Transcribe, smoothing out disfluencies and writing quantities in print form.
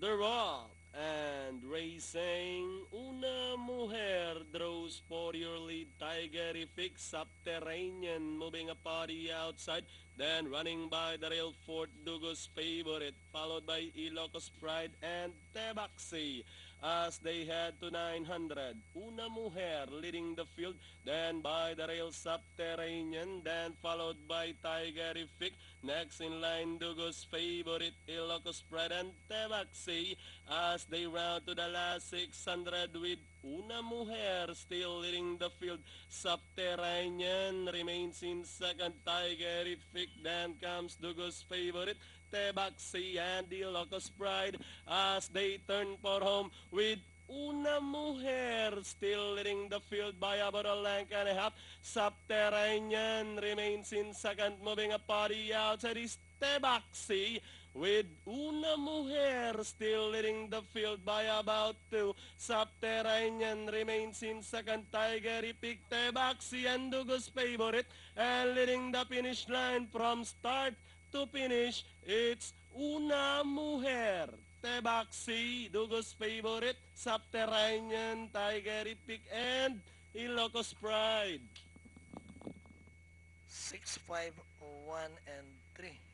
The Rock, and racing Una Mujer draws for your lead. Tigerific, Subterranean, moving a party outside. Then running by the rail, Fort Dugos Favorite, followed by Ilocos Pride and Tebaxi. As they head to 900, Una Mujer leading the field, then by the rail Subterranean, then followed by Tigerific. Next in line, Dugos Favorite, Ilocos Pride and Tebaxi. As they round to the last 600 with Una Mujer still leading the field. Subterranean remains in second. Tigerific, then comes Dugos Favorite, Tebaxi and the Locos Pride as they turn for home with Una Mujer still leading the field by about a length and a half. Subterranean remains in second, moving a party outside is Tebaxi with Una Mujer still leading the field by about two. Subterranean remains in second. Tigerific, Tebaxi and Dugos Favorite and leading the finish line from start to finish. It's Una Mujer. Tebaxi, Dugos Favorite, Subterranean, Tigerific, and Ilocos Pride. 6, 5, 1, and 3.